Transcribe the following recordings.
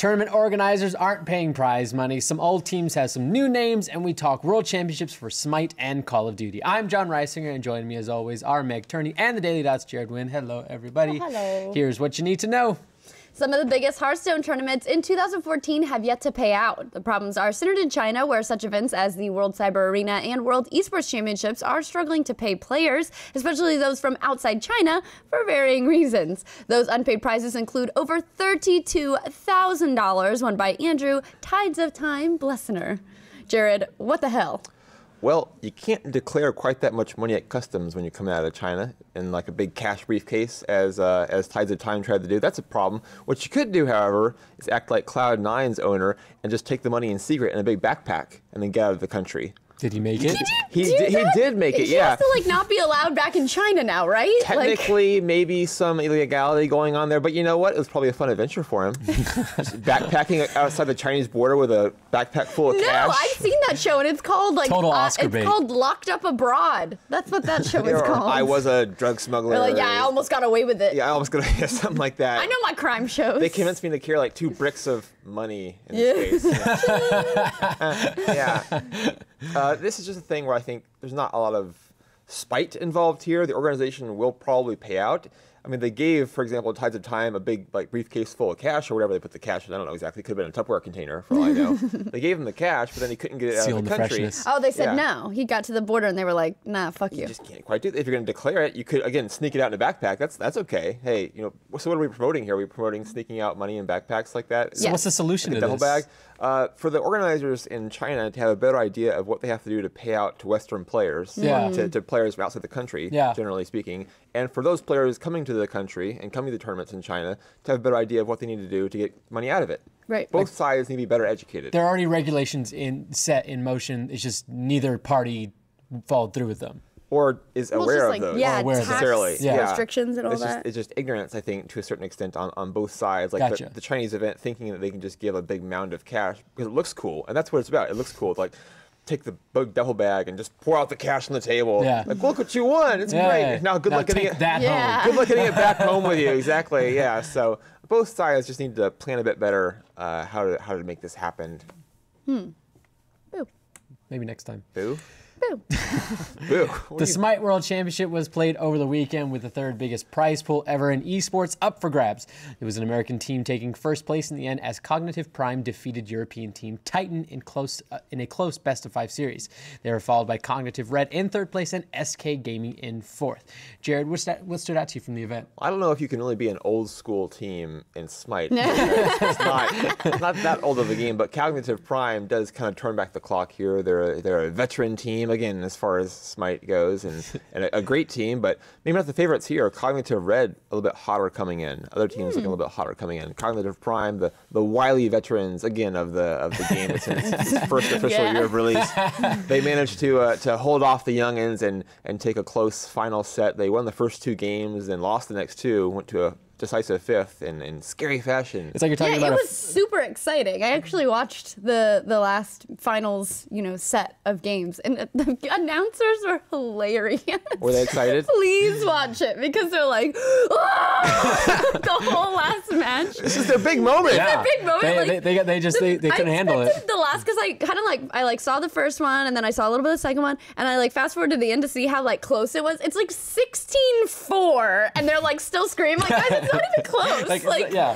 Tournament organizers aren't paying prize money. Some old teams have some new names, and we talk World Championships for Smite and Call of Duty. I'm John Reisinger, and joining me as always are Meg Turney and the Daily Dot's Jared Wynne. Hello, everybody. Oh, hello. Here's what you need to know. Some of the biggest Hearthstone tournaments in 2014 have yet to pay out. The problems are centered in China, where such events as the World Cyber Arena and World Esports Championships are struggling to pay players, especially those from outside China, for varying reasons. Those unpaid prizes include over $32,000 won by Andrew Tides of Time Blessner. Jared, what the hell? Well, you can't declare quite that much money at customs when you come out of China in like a big cash briefcase as Tides of Time tried to do. That's a problem. What you could do, however, is act like Cloud9's owner and just take the money in secret in a big backpack and then get out of the country. Did he make it? He did make it, He yeah. has to like not be allowed back in China now, right? Technically, maybe some illegality going on there, but you know what? It was probably a fun adventure for him. Just backpacking outside the Chinese border with a backpack full of cash. No, I've seen that show, and it's called like Total Oscar bait. It's called Locked Up Abroad. That's what that show is called. I was a drug smuggler. Or like, yeah, I almost got away with it. Yeah, I almost got something like that. I know my crime shows. They convinced me to carry like 2 bricks of money in this case. Yeah. This is just a thing where I think there's not a lot of spite involved here. The organization will probably pay out. I mean, they gave, for example, Tides of Time a big like briefcase full of cash or whatever they put the cash in. I don't know exactly. It could have been a Tupperware container for all I know. They gave him the cash, but then he couldn't get it out of the country. Freshness. Oh, they said no. He got to the border and they were like, nah, fuck you. You just can't quite do it. If you're going to declare it, you could, again, sneak it out in a backpack. That's okay. Hey, you know, so what are we promoting here? Are we promoting sneaking out money in backpacks like that? So what's the solution to duffel this? bag? For the organizers in China to have a better idea of what they have to do to pay out to Western players, to players from outside the country, generally speaking, and for those players coming to the country and coming to tournaments in China to have a better idea of what they need to do to get money out of it. Right. Both sides need to be better educated. There are already regulations set in motion. It's just neither party followed through with them. Or is aware of those. Yeah, aware tax restrictions and all that. It's just ignorance, I think, to a certain extent on both sides. Like Gotcha. the Chinese event thinking that they can just give a big mound of cash because it looks cool. And that's what it's about. It looks cool. It's like, take the big duffel bag and just pour out the cash on the table. Yeah. Like, look what you won. It's great. Now, good luck getting it. That home. Good luck getting it back home with you. Exactly. Yeah. So both sides just need to plan a bit better how to make this happen. Boo. Maybe next time. Boo. Boo. Boo. The Smite World Championship was played over the weekend with the third biggest prize pool ever in esports up for grabs. It was an American team taking first place in the end as Cognitive Prime defeated European team Titan in a close best-of-5 series. They were followed by Cognitive Red in third place and SK Gaming in fourth. Jared, what stood out to you from the event? I don't know if you can really be an old school team in Smite. It's not that old of a game, but Cognitive Prime does kind of turn back the clock here. They're a veteran team, again, as far as Smite goes, and a great team, but maybe not the favorites here. Cognitive Red, a little bit hotter coming in. Other teams looking a little bit hotter coming in. Cognitive Prime, the wily veterans, again, of the game. It's its first official year of release. They managed to hold off the youngins and take a close final set. They won the first 2 games and lost the next 2, went to a decisive 5th in scary fashion. It's like you're talking about it was super exciting. I actually watched the last finals, set of games, and the announcers were hilarious. Were they excited? Please watch it because they're like, "Ah!" the whole last match. This is their big moment. Yeah. It's their big moment. They couldn't handle it. The last, because I kind of I saw the first one and then I saw a little bit of the second one and I fast forward to the end to see how close it was. It's 16-4 and they're still screaming guys, it's not even close.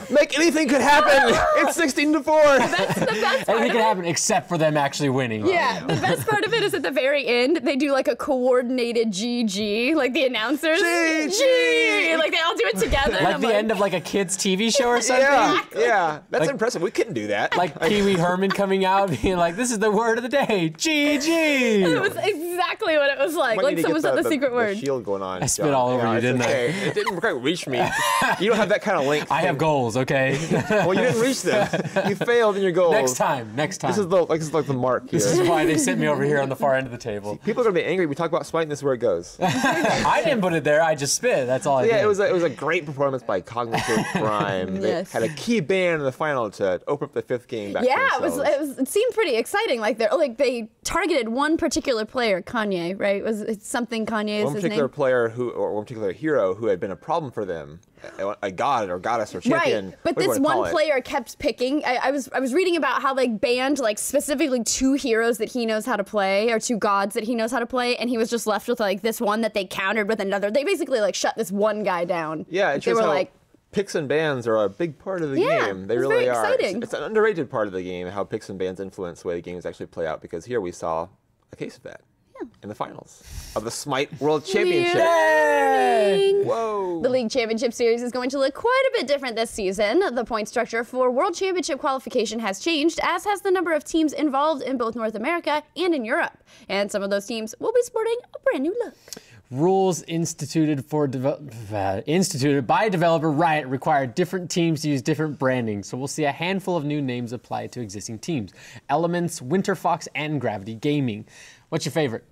Like anything could happen. It's 16-4. That's the best part. Anything could happen except for them actually winning. Yeah, the best part of it is at the very end they do a coordinated GG, the announcers. GG! They all do it together. Like the end of a kid's TV show or something. Yeah. That's impressive. We couldn't do that. Like Pee Wee Herman coming out being like, "This is the word of the day, GG." It was exactly what it was like. Someone said the secret word. The shield going on. I spit all over you, didn't I? It didn't quite reach me. You don't have that kind of length. I have goals, okay? Well, you didn't reach them. You failed in your goals. Next time. This is like the mark here. This is why they sent me over here on the far end of the table. People are gonna be angry. We talk about Smite, and this is where it goes. I didn't put it there. I just spit. That's all I did. Yeah, it was a great performance by Cognitive Prime. They had a key band in the final to open up the 5th game back for themselves. It seemed pretty exciting. Like they targeted one particular player, Kanye, right? Was it something Kanye is one his particular name? player or one particular hero who had been a problem for them, a god or goddess or champion. Right, but this one player kept picking. I was reading about how they banned like specifically 2 heroes that he knows how to play, or 2 gods that he knows how to play, and he was just left with like this one that they countered with another. They basically like shut this one guy down. Yeah, it they shows were how like, picks and bans are a big part of the game. They it's really very are. exciting. It's an underrated part of the game, how picks and bans influence the way the games actually play out, because here we saw a case of that in the finals of the Smite World Championship. Yay! Whoa! The League Championship Series is going to look quite a bit different this season. The point structure for World Championship qualification has changed, as has the number of teams involved in both North America and in Europe. And some of those teams will be sporting a brand new look. Rules instituted by developer Riot require different teams to use different branding, so we'll see a handful of new names applied to existing teams. Elements, Winter Fox, and Gravity Gaming. What's your favorite?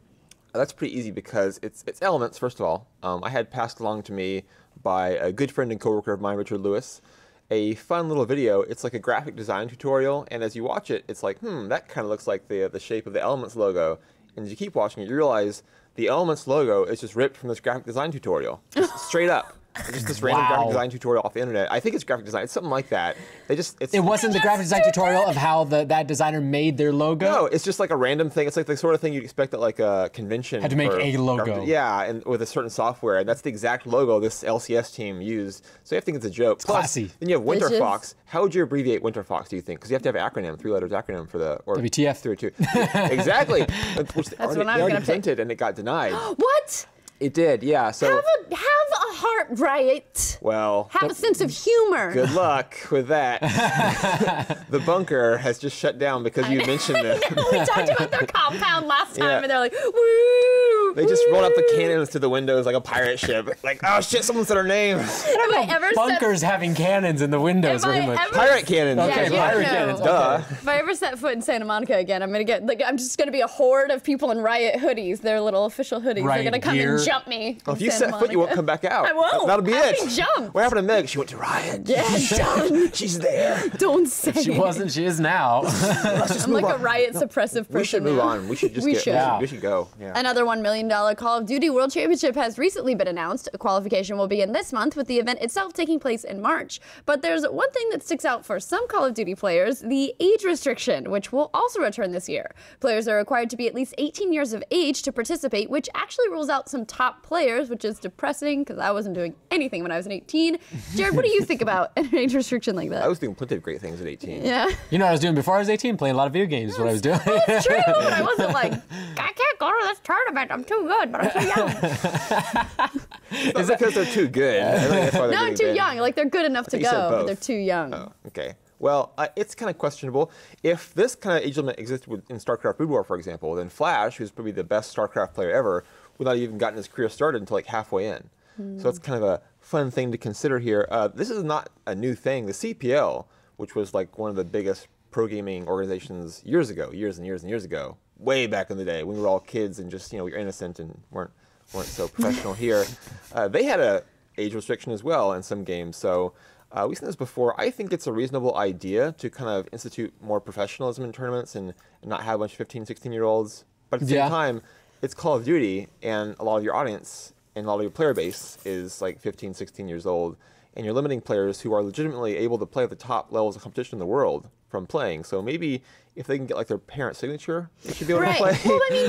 That's pretty easy because it's Elements, first of all. I had passed along to me by a good friend and coworker of mine, Richard Lewis, a fun little video. It's like a graphic design tutorial, and as you watch it, it's like, that kind of looks like the shape of the Elements logo. And as you keep watching it, you realize the Elements logo is just ripped from this graphic design tutorial, just straight up. Just this random graphic design tutorial off the internet. I think it's graphic design. It's something like that. It wasn't the graphic design tutorial of how that designer made their logo? No, it's just like a random thing. It's like the sort of thing you'd expect at like a convention. Had to make a logo. Yeah, and with a certain software. And that's the exact logo this LCS team used. So you have to think it's a joke. It's classy. Then you have Winter Fox. How would you abbreviate Winter Fox, do you think? Because you have to have an acronym, 3 letters acronym for the... Or WTF. 3 or 2. Exactly. Which That's they what I was already going to presented and it got denied. What? It did, yeah. So Have a heart, Riot. well, Have a sense of humor. good luck with that. The bunker has just shut down because you mentioned it. We talked about their compound last time, Yeah. and they're like, woo! They just rolled up the cannons to the windows like a pirate ship. Like, oh shit, someone said our name. Have I ever Bunkers having cannons in the windows, Have I pretty much. ever- Pirate cannons. Okay, Yeah, pirate no. cannons. Duh. If I ever set foot in Santa Monica again, I'm just gonna be a horde of people in Riot hoodies, their little official hoodies. Riot They're gonna come gear. and jump me. Well, if in you Santa set foot, you won't Monica. come back out. I won't. That'll be Have it. me jump. What happened to Meg? She went to Riot. Yeah, done. She's there. Don't say She it. wasn't, she is now. Let's just I'm move like on. a Riot suppressive person. We should move now. on. We should just We get. should. Yeah. We should go. Yeah. Another $1 million Call of Duty World Championship has recently been announced. A qualification will begin this month, with the event itself taking place in March. But there's one thing that sticks out for some Call of Duty players: the age restriction, which will also return this year. Players are required to be at least 18 years of age to participate, which actually rules out some top players, which is depressing because I wasn't doing anything when I was 18. Jared, what do you think about an age restriction like that? I was doing plenty of great things at 18. Yeah. You know what I was doing before I was 18? Playing a lot of video games is what I was doing. It's true. I wasn't like, I can't go to this tournament. I'm too good, but I'm too young. It's not because they're too good. I think that's why they're No, I'm getting too banned. young. Like, they're good enough to You said go, but both. they're too young. Oh, okay. Well, it's kind of questionable. If this kind of age limit existed in StarCraft Brood War, for example, then Flash, who's probably the best StarCraft player ever, would not have even gotten his career started until like halfway in. So it's kind of a fun thing to consider here. This is not a new thing. The CPL, which was like one of the biggest pro gaming organizations years ago, years and years ago, way back in the day when we were all kids and just, we were innocent and weren't so professional here. They had a age restriction as well in some games. So we've seen this before. I think it's a reasonable idea to kind of institute more professionalism in tournaments and not have a bunch of 15, 16-year-olds. But at the same time, it's Call of Duty, and a lot of your audience and a lot of your player base is like 15, 16 years old. And you're limiting players who are legitimately able to play at the top levels of competition in the world from playing. So maybe if they can get like their parent signature, they should be able to play. Well, I mean,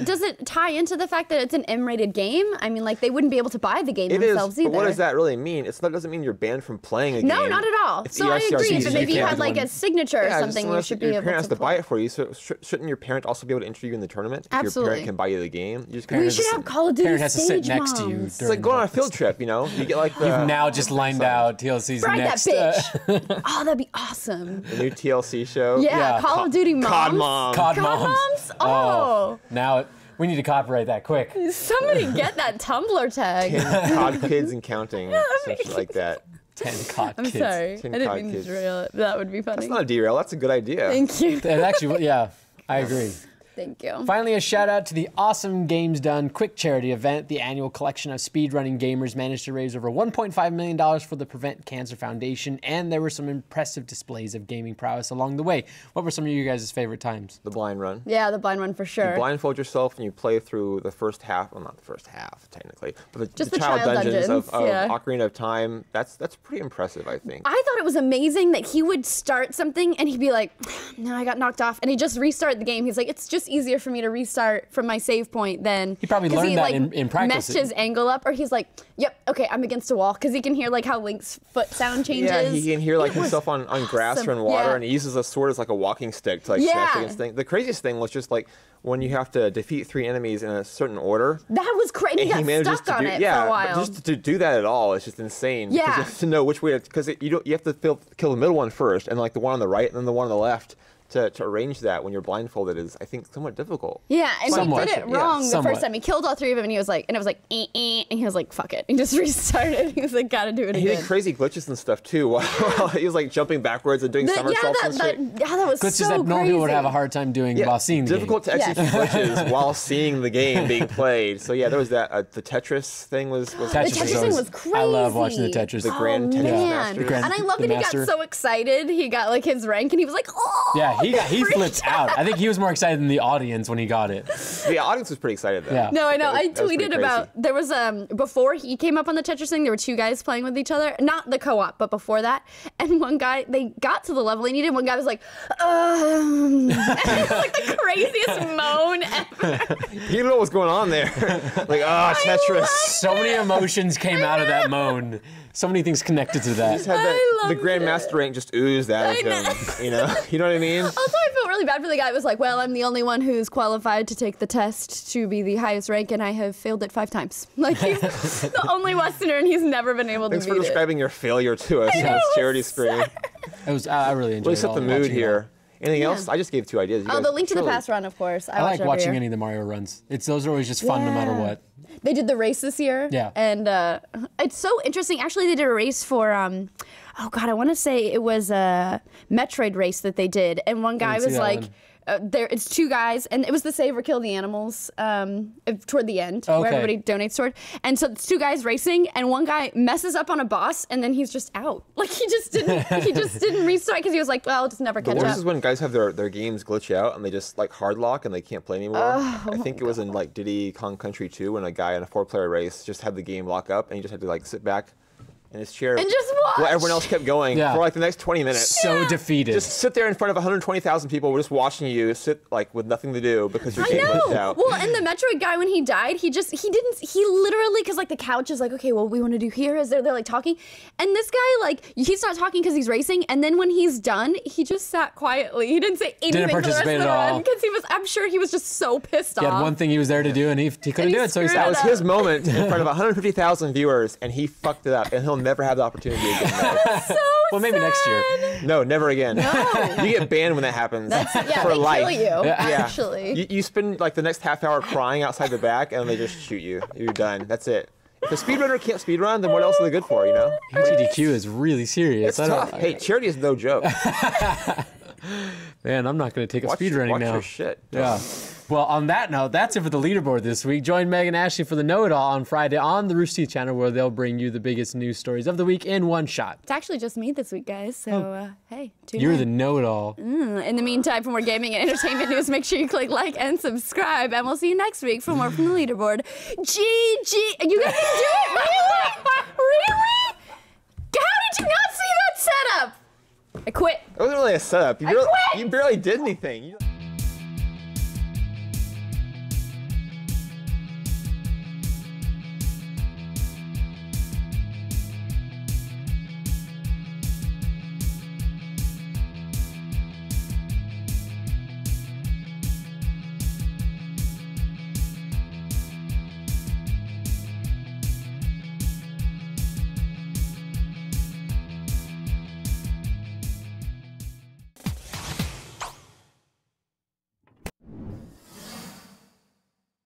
does it tie into the fact that it's an M-rated game? I mean, like, they wouldn't be able to buy the game themselves either. But what does that really mean? It doesn't mean you're banned from playing a game. No, not at all. It's So I ERCRC, agree, so but maybe you can't had like a signature or something you should be your able parent has to to buy play. it for you. So shouldn't your parent also be able to enter you in the tournament? If your Absolutely. parent can buy you the game. You just We should have Call of Duty Parent has to sit stage next to you. moms. It's like going on a field trip, You get like the You've now just lined out TLC's Brag next. that bitch. Oh, that'd be awesome. the new TLC show. Yeah, Call of Duty moms. COD Mom. COD COD moms. moms? Oh. Now we need to copyright that quick. Somebody get that Tumblr tag. 10 COD kids and counting, something like that. 10 COD I'm kids. sorry. 10 I didn't COD mean kids. to derail it. That would be funny. That's not a derail. That's a good idea. Thank you. It actually, yeah, I agree. Thank you. Finally, a shout out to the Awesome Games Done quick charity event. The annual collection of speedrunning gamers managed to raise over $1.5 million for the Prevent Cancer Foundation, and there were some impressive displays of gaming prowess along the way. What were some of you guys' favorite times? The blind run. Yeah, the blind run for sure. You blindfold yourself and you play through the first half, well, not the first half technically, but Just the the child child dungeons of dungeons, yeah. Ocarina of Time. That's pretty impressive, I think. I thought it was amazing that he would start something and he'd be like, no, I got knocked off. And he'd just restart the game. He's like, it's just easier for me to restart from my save point than... He probably learned that in practice. Messed his angle up, or he's like, yep, okay, I'm against a wall. Because he can hear like how Link's foot sound changes. Yeah, he can hear like himself on grass or in water, and he uses a sword as like a walking stick to like smash against things. The craziest thing was just like when you have to defeat 3 enemies in a certain order. That was crazy. He got stuck on it for a while. But just to do that at all, it's just insane. Yeah. Because you have to know which way, because you have to kill the middle one first, and like the one on the right, and then the one on the left. To arrange that when you're blindfolded is, I think, somewhat difficult. Yeah, and Somewhat. he did it wrong the Somewhat. first time. He killed all 3 of them, and he was like, and he was like, fuck it. He just restarted. He was like, gotta do it again. He did crazy glitches and stuff too. While he was like jumping backwards and doing somersaults and shit. That was Glitches so that normal crazy. people would have a hard time doing while seeing the difficult game. to execute glitches while seeing the game being played. So yeah, there was that. The Tetris thing was The Tetris thing was crazy. I love watching the Tetris. The Grand Tetris Masters. And I love that he got so excited. He got like his rank, and he was like, oh. Yeah, he flipped out. I think he was more excited than the audience when he got it. The audience was pretty excited though. Yeah. No, I know. I That was pretty tweeted about, crazy. there was, before he came up on the Tetris thing, there were 2 guys playing with each other. Not the co-op, but before that. And one guy, they got to the level they needed. One guy was like, and it was like the craziest moan ever. He didn't know what was going on there. Like, Tetris. So many emotions came out of that moan. So many things connected to that. Just had the Grandmaster rank just oozed out of him. You know what I mean? Also, I felt really bad for the guy who was like, well, I'm the only one who's qualified to take the test to be the highest rank, and I have failed it 5 times. Like, he's the only Westerner, and he's never been able to Thanks beat for it. describing your failure to us on this charity screen. It was. I really enjoyed Really set the mood watching here. Anything else? I just gave 2 ideas. You Oh, guys the Link to the truly- Past run, of course. I like watch watching every any of the Mario runs. Those are always just fun no matter what. They did the race this year. Yeah. And it's so interesting. Actually, they did a race for, oh God, I want to say it was a Metroid race that they did. And one guy didn't see was that like, one. it's 2 guys, and it was the save or kill the animals toward the end, where Okay. everybody donates toward. And so it's 2 guys racing, and one guy messes up on a boss, and then he's just out. Like he just didn't restart because he was like, well, I'll just never The catch worst up. is when guys have their games glitch out and they just like hard lock and they can't play anymore. I think it was in like Diddy Kong Country 2 when a guy in a 4-player race just had the game lock up and he just had to like sit back in his chair And just watch. while everyone else kept going Yeah. for like the next 20 minutes. So defeated. Just sit there in front of 120,000 people just watching you sit like with nothing to do because your I game glitched know. out. Well, and the Metroid guy, when he died, he literally, because like the couch is like, okay, well, we want to do here is they're like talking, and this guy like he's not talking because he's racing, and then when he's done, he just sat quietly. He didn't say anything for the rest of participate the at run all. because I'm sure he was just so pissed He off. had one thing he was there to do, and he couldn't do it, so he screwed sat. That was up. his moment in front of 150,000 viewers, and he fucked it up, and he'll never have the opportunity again. So Well, maybe next year. sad. No, never again. No. You get banned when that happens Yeah, for they life. kill you. Yeah. Actually. You spend like the next half hour crying outside the back, and they just shoot you. You're done. That's it. If a speedrunner can't speedrun, then what else are they good for? You know? HDQ is really serious. It's tough. Hey, charity is no joke. Man, I'm not going to take a Watch speedrunning now. your shit. Yeah. Well, on that note, that's it for the leaderboard this week. Join Meg and Ashley for the Know-It-All on Friday on the Rooster Teeth channel, where they'll bring you the biggest news stories of the week in one shot. It's actually just me this week, guys. So, hey, tune You're in. the know-it-all. In the meantime, for more gaming and entertainment news, make sure you click like and subscribe, and we'll see you next week for more from the leaderboard. GG! You guys can do it, really? Really? How did you not see that setup? I quit. It wasn't really a setup. I quit! You barely did anything.